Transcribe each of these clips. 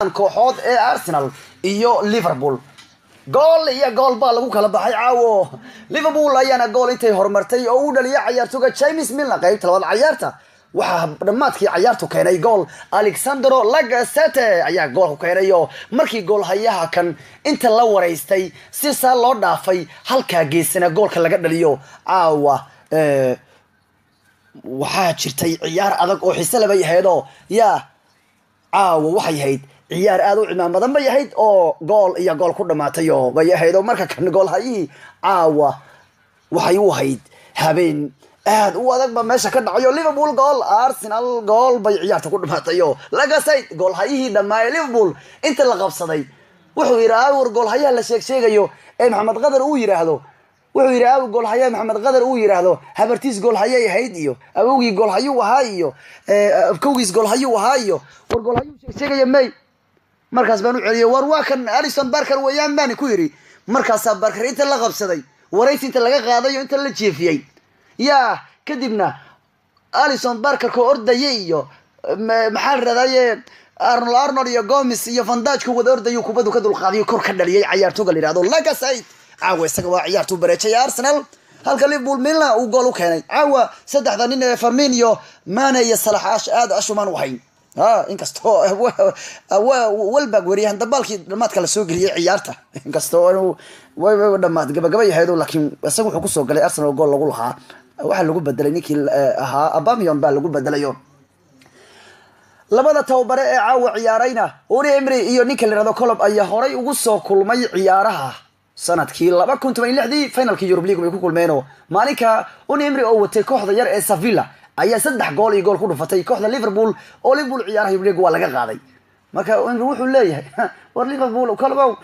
kooxood ee Arsenal iyo Liverpool gool iyo gool baa lagu kala baxay caawo Liverpool ayaana gool intay hormartay oo uu dhaliyay ciyaartoyga James Milner qaybta labaad ciyaarta waxa dhamaadkii ciyaartu keenay gool Alexandro Lacazette ayaa gool ku keenayo markii golhayaha kan inta la wareystay si saal loo dhaafay halka geesina goolka laga dhaliyo caawa waxa jirtay ciyaar adag oo xiiso laba yaheedo caawa waxay hayd ciyaar aad u ciidan badan bay ahayd oo gool iyo gool ku dhamaatay oo bay ahayd oo marka kan golhaye caawa waxay u ahayd habeen aad u adag ba meesha ka dhacayo Liverpool gool Arsenal gool bay ciyaarta ku dhamaatay oo Lacazette golhaye dhamaay Liverpool inta la qabsaday wuxuu yiraahdaa war golhayaha la sheegayo ee maxamed qadar uu yiraahdo wuxuu yiraahdaa golhayaha maxamed qadar uu yiraahdo habartiis golhaye ahayd iyo awowgii golhaye wahaa iyo kowgiis golhaye wahaa iyo war golhaye sheegaya may markaas baan u celiyay war waa kan Alisson Barker weeyaan baan ku yiri markaas Barker inta la qabsaday wareys inta laga qaadayo inta la jeefiyay kadibna Alisson Barker ko ordayay iyo maxal radaaye Arnold iyo Gomez iyo Van Dijk ku wada ordayo kubadu ka dul qaadiyo kor ka dhaliyay ciyaartooyga liiraado Lacazette caawa isaga waa ciyaartu bareecay Arsenal halka Liverpool Milner uu gool u keenay caawa saddexda nin ee Firmino Mane iyo Salah aad ashumaan wahayn inkastoo walba wariyahan dabalkii dhamaadka la soo galiyay ciyaarta inkastoo way dhamaad gabagaba yahay laakiin isagu wuxuu ku soo galay Arsenal gool lagu lahaa waxa lagu bedelay ninkii ahaa Aubameyang baa lagu bedelayo labada tababare ee caawa ciyaarayna Unai Emery iyo ninka la yiraahdo Klopp ayaa horay ugu soo kulmay ciyaaraha sanadkii 2016 finalkii Europe League ay ku kulmeen maalinka Unai Emery oo watay kooxda yar ee Sevilla ayaa saddex gool iyo gool ku dhufatay kooxda Liverpool oo Liverpool ciyaaraha Europe League waa laga qaaday marka Emery wuxuu leeyahay war Liverpool kalbow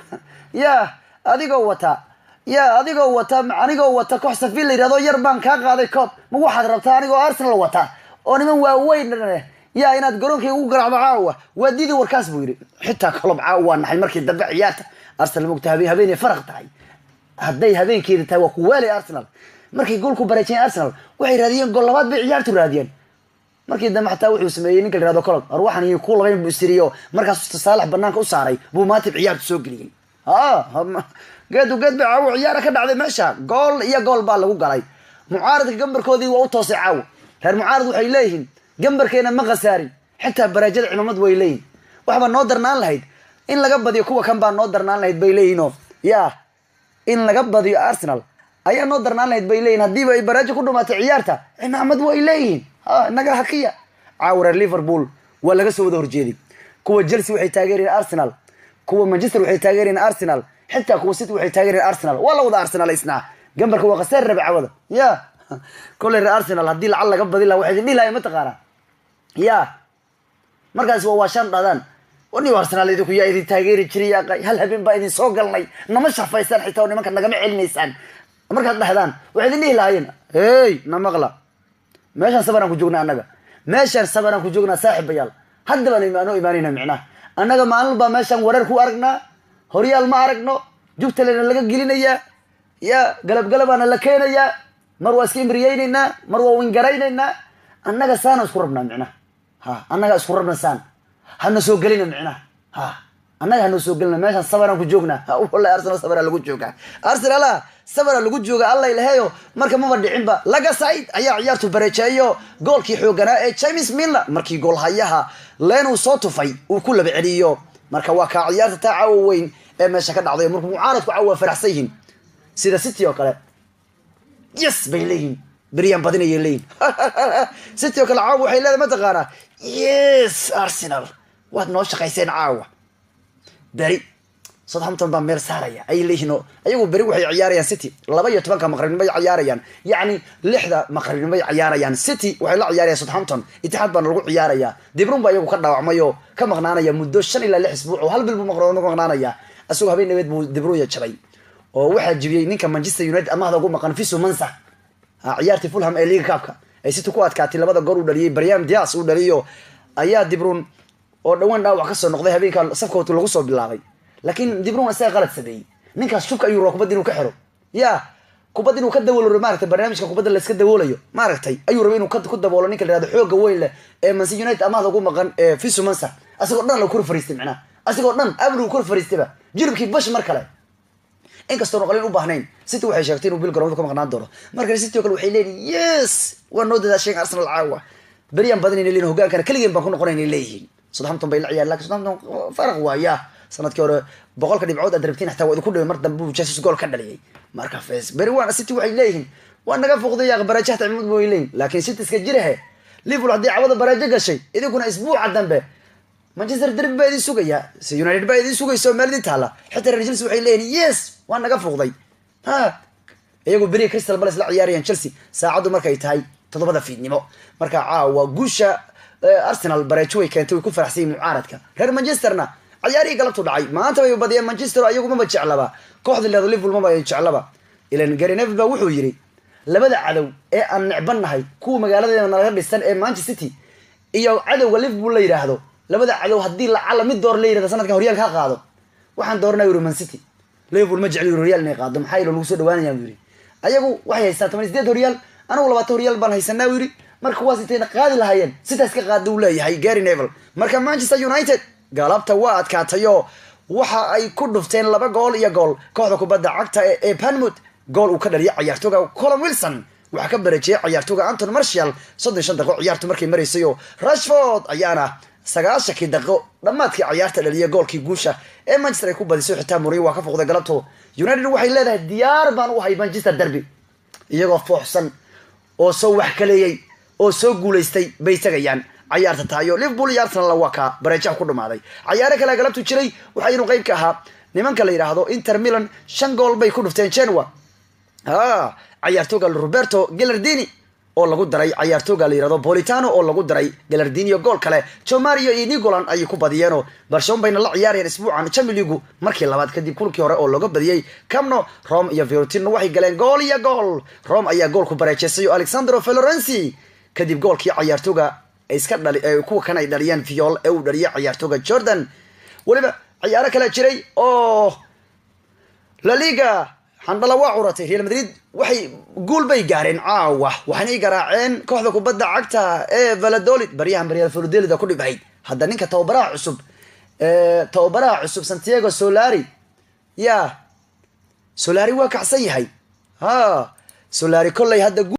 adigoo wata anigoo wata koox Sevilla yiraahdo yar baan ka qaaday koob ma waxaad rabtaa anigoo Arsenal wata oo niman waaweyn inaad garoonkay ugu garaacdo caawa waadidi warkaas buu yiri xitaa Klopp caawa naxay markii dambe ciyaarta Arsenal mugtahay habeenay faraq tahay haday habeenkeeda tahay waa ku waalay Arsenal markii gool ku bareejay Arsenal waxay raadiyeen gool labaad bay ciyaartu raadiyeen markii dambe xataa wuxuu sameeyay ninka la yiraahdo Klopp waxaan iyo ku labayn buu siriyo markaas Salah banaanka u saaray buu maatib ciyaartu soo galiyay geed baa ciyaar ka dhacday meesha gool iyo gool baa lagu galay mucaaradka gambarkoodii waa u toosay caaw reer mucaarad waxay leeyihiin gambarkeena ma qasaarin xitaa baraajada ciidamad way leeyihiin waxba noo darnaan lahayd in laga badiyo kuwa kan baa noo darnaan lahayd bay leeyihiin in laga badiyo Arsenal ayaa noo darnaan lahayd bay leeyihiin hadii ay baraajo ku dhumaatay ciyaarta ciidamad way leeyihiin naga hakiya caawra Liverpool waa laga soo wada horjeeday kuwa Chelsea waxay taageereen Arsenal kuwa Manchester waxay taageereen Arsenal حتى كو سيتي waxay taageereen Arsenal wala wada Arsenal isna gambarka waa qasaar rabcawada كل Arsenal hadii lacal laga badin la waxay dhilaay ma taqaana markaas waa shan dhadan wani Arsenal idinku yaa idin taageeri jiray hal habeen baa idin soo galnay nama shafaysan xitaa nimanka naga ma celinaysan markaad dhahdaan waxay idin dhilaayeen na maqla meeshan sabaran ku joognaa anaga meeshan sabaran ku joognaa saaxiibayaal hadda baan iimaanina macna anaga maalin baa meeshan warar ku aragnaa horyaal ma aragno jugtaleena laga gelinaya galabana la keenaya mar waa iska imriyeynayna mar waa wingaraynayna annaga saana isku rabnaa macna annaga isku rabnaa saan hana soo galina macna annaga hana soo galina meeshan sabaran ku joognaa wallahi Arsenal sabara lagu joogaa Arsenal sabara lagu joogaa Allah ilahayo marka ma dhicin ba Lacazette ayaa ciyaartu bareejayo goolkii xoogana ee James Milner markii golhayaha Leno soo tufay uu ku laba celiyo marka waa ka ciyaarta taacaw weyn ee meesha ka dhacday markuu mucaaradku caawa faraxsayeen sida City oo kale bayleyn bariyan badinay leyn City oo kale caawa waxay leedahay ma taqaana Arsenal waad noo shaqayseen caawa bari Southampton baa meel saaraya ay leeyno ayagu bari waxay ciyaarayaan City 12 maqribin bay ciyaarayaan yani 6 maqribin bay ciyaarayaan City waxay la ciyaarayaan Southampton Itixaad baan lagu ciyaaraya Dibrun baa ayagu ka dhaawacmayo ka maqnaanaya muddo 5 ilaa 6 isbuuc oo hal bil buu maqnaanaya asoo habeenadeed buu Dibrun ya jabay oo waxa jibiyay ninka Manchester United amaahda ugu maqan fiisu mansa ciyaartii Fulham ee League Cup-ka ay City ku adkaatay labada gool u dhaliyay Brahim Diaz uu dhaliyo ayaa Dibrun oo dhawaan dhaawac ka soo noqday habeenka safkood lagu soo bilaabay laakiin Dibrun asaa qalad sameeyay ninkaas shubka ayuu kubadda inuu ka xiro kubadda inuu ka daboolo maaragtay barnaamijka kubadda la iska daboolayo maaragtay ayuu rabay inuu ku daboolo ninka la yiraahdo xooga weyn leh ee Man United amaahda ugu maqan fiisu mansa asagoo dhan la ku fariistay macna asigoo dhan abnu kor fariistaba jilibkii bash mar kale inkastoo noqolin u baahnayn city waxay sheegtay inuu bil garoonka ka maqnaan doono marka city kale waxay leeyihiin yes waa noo dadaasheen Arsenal caawa bariyan badan inay leeyihiin hogaankana kaligeen baan ku noqonaynay leeyihiin Southampton bay la ciyaar laakiin Southampton farq waaya sanadkii hore boqolka dhibcood aad rabtiin xataa waa idinku dhaway mar dambe uu Jesus gool ka dhaliyay marka face bari waan city waxay leeyihiin waa naga foqday yaa barajahta cimud way leeyihiin laakiin city iska jirahe liverpool hadii cawada barajo gashay idinkuna isbuuca dambe Manchester derby baa idin sugaya United baa idin sugayso meel idin taala xitaa Chelsea waxay leeyihiin yes waa naga foqday ha iyagu bari Crystal Palace la ciyaarayaan Chelsea saacadu markay tahay 7 fiidnimo marka caawa guusha Arsenal barajo way keentay ku faraxsay mucaaradka reer Manchesterna ciyaari galabtu dhacay maanta way badiyeen Manchester ayagu ma jeclaba kooxda leedo Liverpool ma jeclaba ilan Gary Neville baa wuxuu yiri labada cadow ee aan necbanahay kuwa magaaladeena naga dhisan ee Manchester City iyo cadowga Liverpool la yiraahdo labada cadow hadii la calaamid door leeyahay sanadkan horyaalka ka qaado waxaan doornaa Man City Liverpool ma jecel horyaal inay qaado maxay lagu soo dhawaanayaan yiri ayagu waxay haystaan 18 horyaal anagu 20 horyaal baan haysanaa yiri marka waa sitayna qaadi lahaayeen sidaas ka qaado uu leeyahay Gary Neville marka Manchester United galabta waa adkaatayo waxa ay ku dhufteen 2 gool iyo gool kooxda kubadda cagta ee Bournemouth gool uu ka dhaliyay ciyaartooyga Callum Wilson waxa ka bareejiyay ciyaartooyga Anthony Martial 35 daqiiqo ciyaartu markay mareysay Rashford ayaana 9 daqiiqo dhamaadkii ciyaarta dhaliyay goolkii guusha ee Manchester ay ku badisay xitaa Mourinho waa ka foqday galabto United waxay leedahay diyaar baan u hay Manchester derby iyagoo fooxsan oo soo wax kaleeyay oo soo guuleystay bay tagayaan ciyaarta taayo Liverpool iyo Arsenal la waka bareejaha ku dhamaaday ciyaaro kale galabtu jiray waxa inuu qayb ka ahaa nimanka la yiraahdo Inter Milan 5 gool bay ku dhufteen Genoa ciyaartooyga Roberto Gallardini oo lagu daray ciyaartooyga la yiraahdo Politano oo lagu daray Gallardini iyo gool kale Joe Mario iyo Nicolan ay ku badiyeen Barcelona bayna la ciyaareen isbuucan Champions League markii labaad kadib kulkii hore oo laga badiyay Camp Nou Rome iyo Fiorentina waxay galeen gool iyo gool Rome ayaa gool ku bareejisay Alexandro Florenzi kadib goolkii ciyaartooyga iska dhali kuwa kan ay dhaliyeen Viol ee uu dhaliyay ciyaartooyga Jordan waliba ciyaaro kale jiray oo La Liga handala waa curatay Real Madrid waxay gool bay gaareen caawa waxaanay garaaceen kooxda kubadda cagta ee Valladolid bariyahan Valladolid ku dhibay hadda ninka tababaraha cusub Santiago Solari waa kacsan yahay Solari kollay hadda